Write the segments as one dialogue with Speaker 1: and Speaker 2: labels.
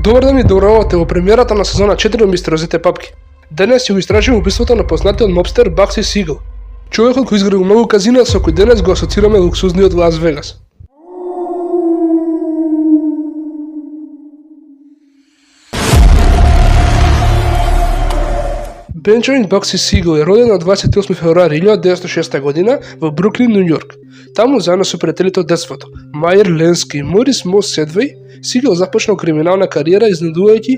Speaker 1: Добар ден и доброволте во премиерата на сезона 4 од Мистериозните папки. Денес ќе го истражиме убиството на познатиот мобстер Бакси Сигел. Човекот кој изградил многу казина со кој денес го асоцираме луксузниот Лас Вегас. Бенџамин Бакси Сигел е роден на 28 февруари 1906 година во Бруклин, Нью Йорк. Таму заедно со пријателите од детството, Мајер Ленски и Морис Мос Седвеј, Сигел започнал криминална кариера изнудувајќи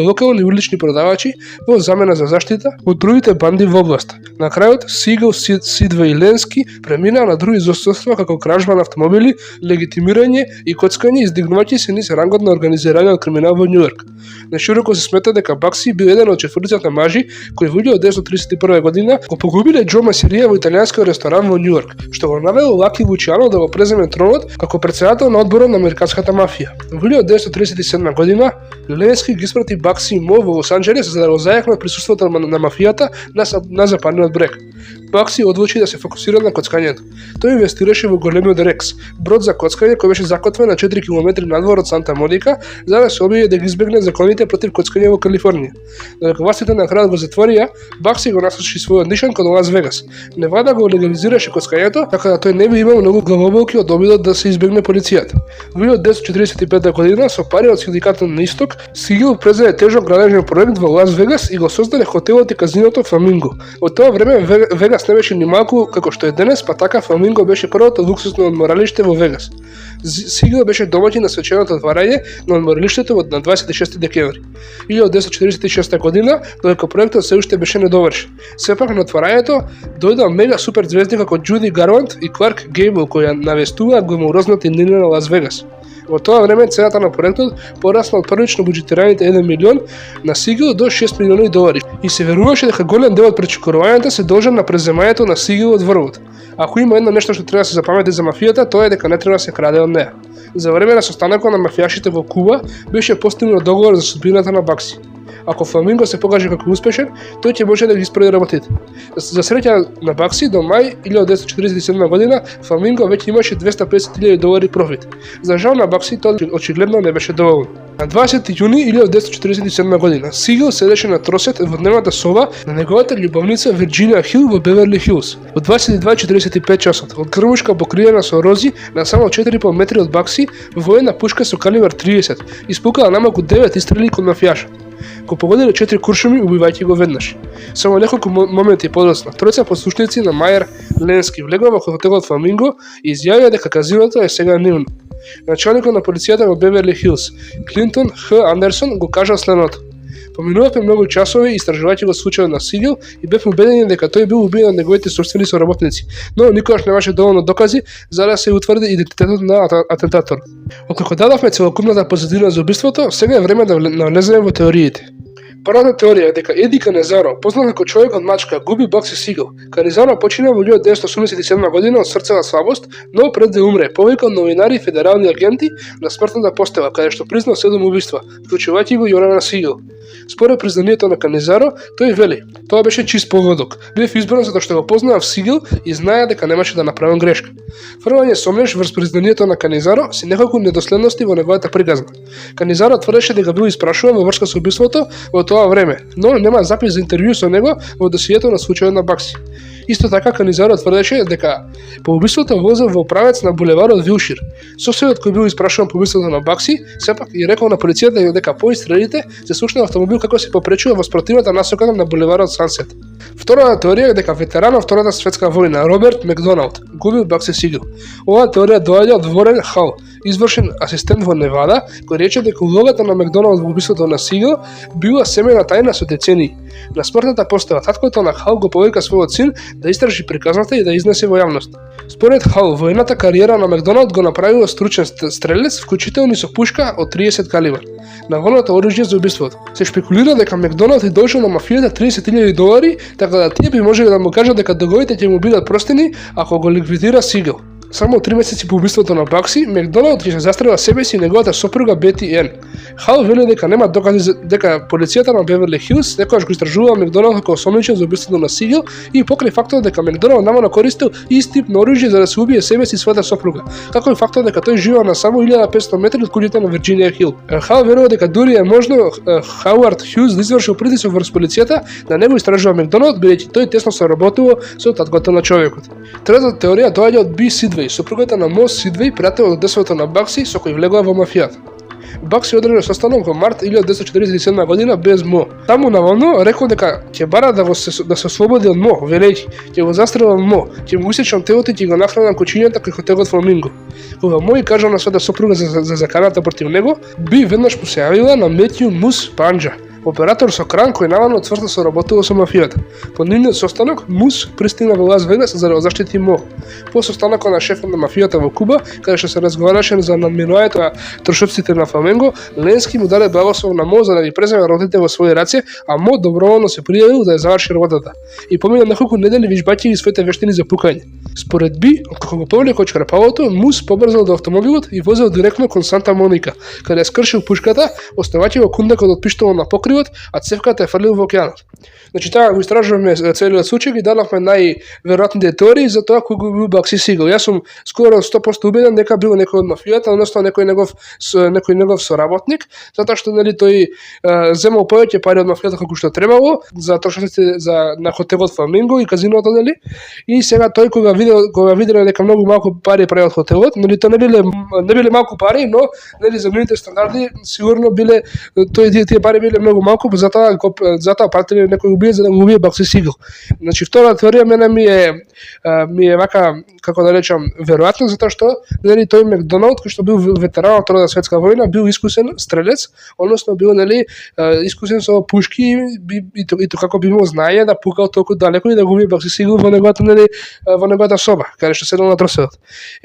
Speaker 1: локални улични продавачи во замена за заштита од другите банди во областа. На крајот Сигел, Седвеј и Ленски преминаа на други злосторства како кражба на автомобили, легитимирање и коцкање, издигнувајќи се низ рангот на организираниот криминал во Нью Йорк. Нашироко се смета дека Бакси бил еден од четворицата мажи кои во 1931 година го погубиле Џо Масерија во италијанскиот ресторан во Нью Йорк, што го навело Лаки Лучиано да го преземе тронот како председател на одборот на американската мафија. Во 1937 година Ленски ги испрати Бакси и Мо во Лос Анџелес за да го зајакнат присуството на мафијата на западниот брег. Бакси одлучи да се фокусира на коцкањето. Тој инвестираше во големиот Рекс, брод за коцкање кој беше закотвен на 4 км надвор од Санта Моника, за да се обиде да ги избегне законите против коцкање во Калифорнија. Додека властите на крајот го затворија, Бакси го насочи својот нишан кон Лас Вегас. Невада го легализираше коцкањето, така да тој не би имал многу главоболки од обидот да се избегне полицијата. Во 1945 година со пари од синдикатот на Исток, Сигел презеде тежок градежен проект во Лас Вегас и го создаде хотелот и казиното Фламинго. Од тоа време Вегас не беше ни малку како што е денес, па така Фламинго беше првото луксусно одморалиште во Вегас. Сигел беше домаќин на свеченото отварање на одморалиштето на 26 декември 1946 година, додека проектот се уште беше недовршен. Сепак на отварањето дојдоа мега супер звезди како Џуди Гарланд и Кларк Гейбл кои навестуваат гламурозната иднина на Лас Вегас. Во тоа време цената на проектот порасна од првично буџетираните 1 милион на Сигел до 6 милиони долари и се веруваше дека голем дел од пречекорувањата се должат на преземањето на Сигел од врвот. Ако има едно нешто што треба да се запамети за мафијата, тоа е дека не треба да се краде од неа. За време на состанокот на мафијашите во Куба беше постигнат договор за судбината на Бакси. Ако Фламинго се покаже како успешен, тој ќе може да ги испроди работите. За среќа на Бакси, до мај 1947 година Фламинго веќе имаше $250,000 профит. За жал на Бакси тоа очигледно не беше доволно. На 20 јуни 1947 година Сигел седеше на тросет во дневната соба на неговата љубовница Вирџинија Хил во Беверли Хилс. Во 22:45 часот, од грмушка покриена со рози на само 4,5 метри од Бакси, воена пушка со калибар 30 испукала намалку 9 истрели кон мафијаша. Го погодиле 4 куршуми, убивајќи го веднаш. Само неколку моменти подоцна, тројца послушници на Мајер Ленски влегоа во хотелот Фламинго и изјавија дека казиното е сега нивно. Началникот на полицијата во Беверли Хилс, Клинтон Х. Андерсон, го кажал следното: "Поминувавме многу часови истражувајќи го случајот на Сигел и бевме убедени дека тој бил убиен од неговите собствени соработници, но никогаш немаше доволно докази за да се утврди идентитетот на атентатор. Откако дадовме целокупната позадина за убиството, сега е време да навлеземе во теориите." Првата теорија е дека Еди Канизаро, познат како човекот мачка, губи Бакси Сигел. Канизаро почина во 1987 година од срцева слабост, но пред да умре, повика новинари и федерални агенти на смртната постела, каде што признал 7 убиства, вклучувајќи го и она на Сигел. Според признанието на Канизаро, тој вели: "Тоа беше чист погодок. Бев избран затоа што го познавав Сигел и знаеа дека немаше да направам грешка." Фрлање сомнеш врз признанието на Канизаро се неколку недоследности во неговата приказна. Канизаро тврдеше дека бил испрашуван во врска со убиството во тоа време, но нема запис за интервју со него во досието на случајот на Бакси. Исто така Канизаро тврдеше дека по убиството возел во правец на булеварот Вилшир. Соседот кој бил испрашуван по убиството на Бакси, сепак и рекол на полицијата дека по истрелите се слушна автомобил како се попречува во спротивната насока на булеварот Сансет. Втората теорија е дека ветеран од Втората светска војна Роберт Макдоналд губил Бакси Сигел. Оваа теорија доаѓа од Ворен Хал, извршен асистент во Невада, кој рече дека улогата на Макдоналд во убиството на Сигел била семејна тајна со децении. На смртната постела таткото на Хал го повика својот син да истражи приказната и да изнесе во јавност. Според Хал, воената кариера на Макдоналд го направила стручен стрелец, вклучително со пушка од 30 калибар, наводното оружје за убиството. Се шпекулира дека Макдоналд е должил на мафијата $30,000, така да тие би можеле да му кажат дека договите ќе му бидат простени ако го ликвидира Сигел. Само 3 месеци по убиството на Бакси, Макдоналд ќе застрела себе си и неговата сопруга Бети Ен. Хал вели дека нема докази дека полицијата на Бевърли Хилс некогаш го истражува Макдоналд како осомничен за убиството на Сигел и покрај фактот дека Макдоналд намерно користел ист тип на оружје за да се убие себе си и својата сопруга, како и фактот дека тој живеел на само 1500 метри од куќата на Вирџинија Хил. Хал верува дека дури е можно Хауард Хјуз да извршил притисок врз полицијата да не го истражува Макдоналд, бидејќи тој тесно соработува со таткото на човекот. Третата теорија доаѓа од Би Сидвеј, сопругата на Мо Сидвеј, пријател од детството на Бакси со кој влегува во мафијата. Бакси одржал состанок во март 1947 година без Мо. Таму наводно рекол дека ќе бара да се ослободи од Мо, велејќи ќе го застрелам Мо, ќе му усечам телото и ќе го нахранам кучињата како хотелот Фламинго. Кога Мо и кажал на својата сопруга за заканата против него, Би веднаш му се јавила на Метју Мус Панџа, оператор со кран кој наводно цврсто соработува со мафијата. По нивниот состанок, Мус пристигна во Лас Вегас за да го заштити Мо. По состанокот на шефот на мафијата во Куба, каде што се разговараше за надминувањето на трошоците на Фламинго, Ленски му даде благослов на Мо за да ги преземе работите во своји раце, а Мо доброволно се пријавил да ја заврши работата. И помина неколку недели вижбајќи ги своите вештини за пукање. Според Би, кога го повлекол чрпалото, Мус побрзал до автомобилот и возел директно кон Санта Моника, каде ја скршил пушката, оставајќи го кундакот од пиштолот на покривот, а цевката е фрлил во океанот. Значи таа го истражуваме целиот случај, ги дадовме најверојатните теории за тоа кој го бил Бакси Сигел. Јас сум скоро 100% убеден дека бил некој од мафијата, односно некој негов соработник, затоа што нели тој земал повеќе пари од мафијата како што требало за трошоците на хотелот Фламинго и казиното, нели? И сега тој кога видел дека многу малку пари прави од хотелот, нели тоа не биле малку пари, но нели за нивните стандарди сигурно биле тие пари биле многу малку, затоа пратиле некој убие за да го убие Бакси Сигел. Значи втора теорија мене ми е вака, како да речам, веројатно, затоа што нели тој Макдоналд, кој што бил ветеран од Втората светска војна, бил искусен стрелец, односно бил нели искусен со пушки и тоа како би имал знаење да пукал толку далеко и да го убие Бакси Сигел во неговата соба, каде што седел на троселот.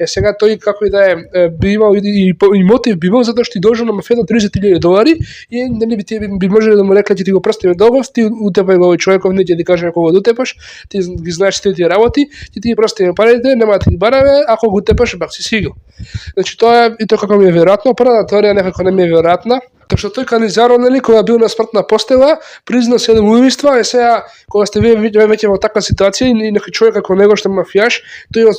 Speaker 1: Сега тој како и да би имал и мотив би имал затоа што ти должен на мафијата $30,000 и нели би можеле да му рекле ти го простиме долгов, ти утепај го овој човеков, не ќе ти кажеме кога го утепаш, ти ги знаеш сите тие работи, ти ги простиме парите, нема да ти ги бараме, ако го утепаш Бакси Сигел. Значи тоа и тоа како ми е веројатно, првата теорија некако не ми е веројатна, тоа што тој Канизаро, нели, кога бил на смртна постела, призна 7 убиства, и сега кога сте веќе во таква ситуација и некој човек како него што мафијаш, тој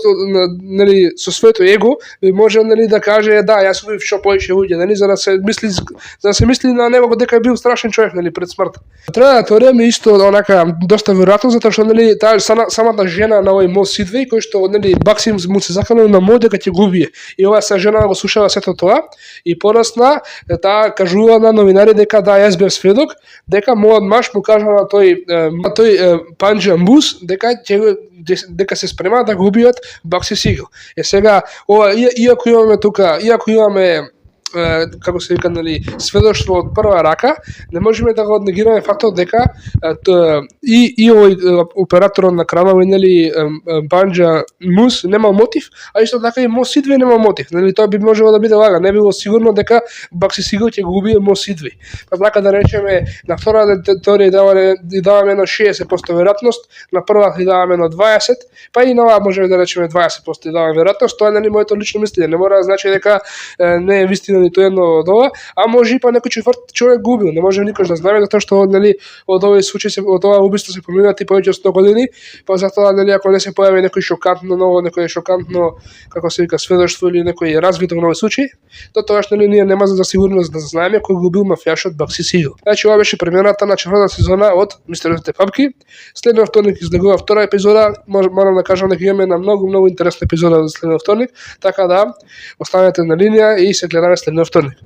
Speaker 1: нели со своето его може нели да каже да, јас убив што повеќе луѓе, нели, за да се мисли на него дека е бил страшен човек, нели, пред смрт. Третата теорија ми исто онака доста веројатно, затоа што нели таа самата жена на овој Мо Сидвеј, кој што нели Бакси му се заканил на Мо дека ќе го убие. И оваа се жена го слушала сето тоа и порасна таа кажува на новинари дека да, јас бев сведок, дека мојот маж му кажа на тој Панџа Мус дека се спрема да го убијат Бакси Сигел. Сега ова иако имаме како се вика, нели, сведоштво од прва рака, не можеме да го негираме фактот дека и овој операторот на кранови, нели, Панџа Мус немал мотив, а исто така и Мо Сидвеј немал мотив. Нели, тоа би можело да биде лага, не било сигурно дека Бакси Сигел ќе го убие Мо Сидвеј. Па така да речеме, на втората теорија даваме едно 60% веројатност, на првата ја даваме едно 20%, па и на оваа можеме да речеме 20% даваме веројатност. Тоа е нели моето лично мислење, не мора да значи дека не е вистина ни тоа едно од ова, а може и па некој четврт човек го убил. Не можеме никош да знаеме затоа што нели од овој случај од ова убиство се поминати повеќе од 100 години, па затоа нели ако не се појави некој шокантно ново, некој шокантно како се вика сведоштво или некој развиток на овој случај, то тогаш нели ние нема за сигурност да знаеме кој го бил мафијашот Бакси Сигел. Значи ова беше премиерата на четвртата сезона од Мистериозните папки. Следниот вторник излегува втора епизода. Морам да кажам дека имаме на многу интересна епизода за следниот вторник, така да останете на линија и се гледаме следниот вторник.